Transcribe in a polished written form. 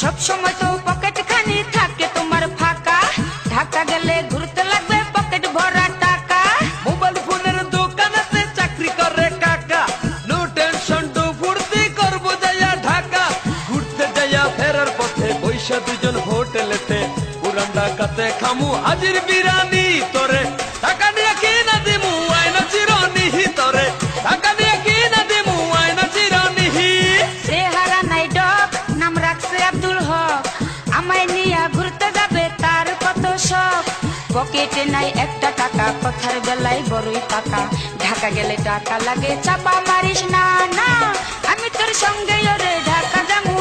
সব সময় তো পকেট খানি থাকে তোমার ফাঁকা, ঢাকা গেলে ঘুরতে লাগবে পকেট ভরা টাকা। মোবাইল ফোনের দোকানেতে চাকরি করে কাকা, নো টেনশন টু ফুর্তি করবো যাইয়া ঢাকা। ঘুরতে যাইয়া ফেরার পথে বৈশা দুজন হোটেলেতে, পুরান ঢাকাতে খামু হাজির বিরানি তোরে। টাকা নিয়ে কি না দিমু আয়না চিরনিহি তোরে, টাকা নিয়ে কি না দিমু আয়না চিরনিহি। চেহারা নাই ডক, নাম রাখছে আব্দুল হক, আমায় নিয়া ঘুরতে যাবে তার কত শখ। পকেটে নাই একটা টাকা, কথার বেলায় বড়ই পাকা, ঢাকা গেলে টাকা লাগে চাপা মারিস না না, আমি তোর সঙ্গে ওরে ঢাকা যাবো